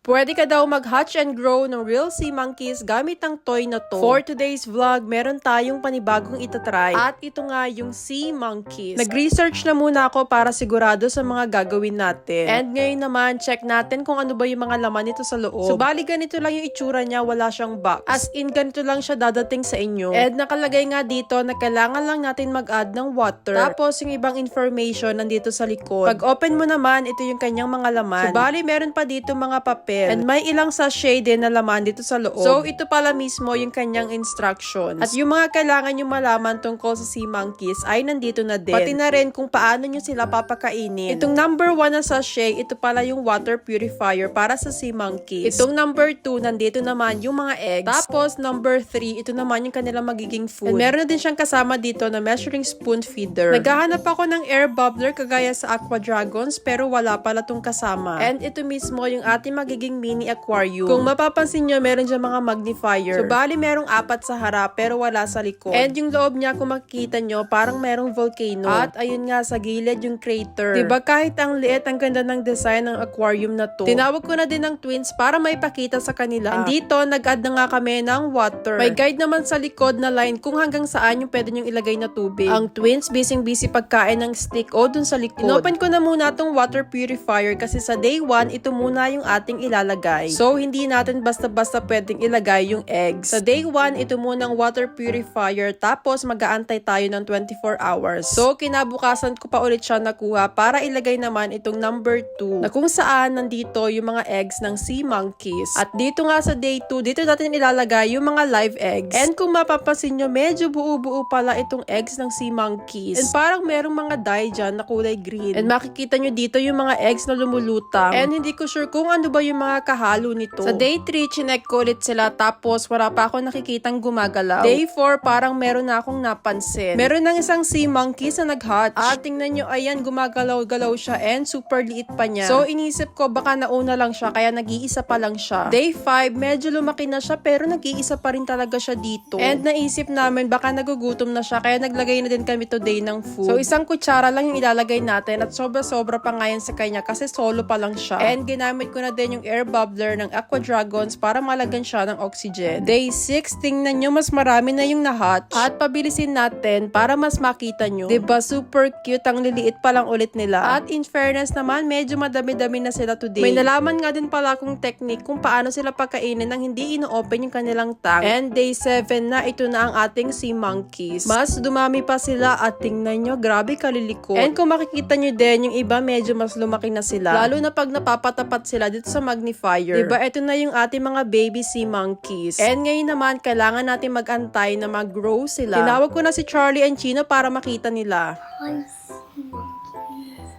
Pwede ka daw mag-hatch and grow ng real sea monkeys gamit ang toy na to. For today's vlog, meron tayong panibagong itatry. At ito nga yung sea monkeys. Nag-research na muna ako para sigurado sa mga gagawin natin. And ngayon naman, check natin kung ano ba yung mga laman nito sa loob. So bali ganito lang yung itsura niya, wala siyang box. As in, ganito lang siya dadating sa inyo. And nakalagay nga dito na kailangan lang natin mag-add ng water. Tapos yung ibang information nandito sa likod. Pag open mo naman, ito yung kanyang mga laman. So bali meron pa dito mga papel. And may ilang sachet din na laman dito sa loob. So, ito pala mismo yung kanyang instructions. At yung mga kailangan nyo malaman tungkol sa sea monkeys ay nandito na din. Pati na rin kung paano nyo sila papakainin. Itong number 1 na sachet, ito pala yung water purifier para sa sea monkeys. Itong number 2, nandito naman yung mga eggs. Tapos, number 3, ito naman yung kanilang magiging food. And meron na din siyang kasama dito na measuring spoon feeder. Naghahanap ako ng air bubbler kagaya sa Aqua Dragons pero wala pala tong kasama. And ito mismo yung ating magiging mini aquarium. Kung mapapansin nyo, meron dyan mga magnifier. So, bali merong 4 sa harap pero wala sa likod. And yung loob niya, kung makikita nyo, parang merong volcano. At ayun nga, sa gilid yung crater. Diba kahit ang liit, ang ganda ng design ng aquarium na to. Tinawag ko na din ng twins para may pakita sa kanila. And dito, nag-add na nga kami ng water. May guide naman sa likod na line kung hanggang saan yung pwede nyong ilagay na tubig. Ang twins, busy pagkain ng stick o dun sa likod. Inopen ko na muna tong water purifier kasi sa day 1, ito muna yung ating ilalagay. So, hindi natin basta-basta pwedeng ilagay yung eggs. Sa day 1, ito munang water purifier tapos mag-aantay tayo ng 24 hours. So, kinabukasan ko pa ulit siya nakuha para ilagay naman itong number 2 na kung saan nandito yung mga eggs ng sea monkeys. At dito nga sa day 2, dito natin ilalagay yung mga live eggs. And kung mapapansin nyo, medyo buo-buo pala itong eggs ng sea monkeys. And parang merong mga dye dyan na kulay green. And makikita nyo dito yung mga eggs na lumulutang. And hindi ko sure kung ano ba yung mga kahalo nito. Sa day 3, chinek ko ulit sila tapos wala pa ako nakikitang gumagalaw. Day 4, parang meron na akong napansin. Meron ng isang sea monkeys na nag-hatch. At tingnan nyo, ayan, gumagalaw-galaw siya and super liit pa niya. So, inisip ko baka nauna lang siya kaya nag-iisa pa lang siya. Day 5, medyo lumaki na siya pero nag-iisa pa rin talaga siya dito. And naisip namin baka nagugutom na siya kaya naglagay na din kami today ng food. So, isang kutsara lang yung ilalagay natin at sobra-sobra pa ngayon sa kanya kasi solo pa lang siya. And ginamit ko na din yung air bubbler ng Aqua Dragons para malagan siya ng oxygen. Day 6, tingnan nyo mas marami na yung nahatch. At pabilisin natin para mas makita nyo. Diba super cute, ang liliit pa lang ulit nila. At in fairness naman, medyo madami-dami na sila today. May nalaman nga din pala akong technique kung paano sila pakainin nang hindi ino-open yung kanilang tank. And day 7 na, ito na ang ating sea monkeys. Mas dumami pa sila at tingnan nyo, grabe kaliliko. And kung makikita nyo din, yung iba medyo mas lumaki na sila. Lalo na pag napapatapat sila dito sa magnifier. Diba, ito na yung ating mga baby sea monkeys. And ngayon naman, kailangan natin mag-antay na mag-grow sila. Tinawag ko na si Charlie and Chino para makita nila.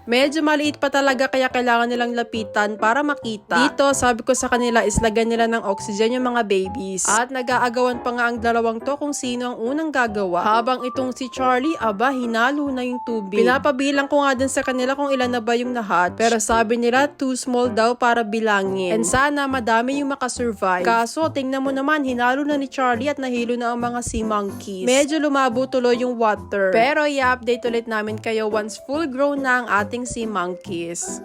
Medyo maliit pa talaga kaya kailangan nilang lapitan para makita. Dito, sabi ko sa kanila is lagyan nila ng oxygen yung mga babies. At nag-aagawan pa nga ang dalawang to kung sino ang unang gagawa. Habang itong si Charlie, aba, hinalo na yung tubig. Pinapabilang ko nga din sa kanila kung ilan na ba yung nahatch. Pero sabi nila, too small daw para bilangin. And sana madami yung makasurvive. Kaso, tingnan mo naman, hinalo na ni Charlie at nahilo na ang mga sea monkeys. Medyo lumabo tuloy yung water. Pero i-update ulit namin kayo once full grown na ang ating sea monkeys.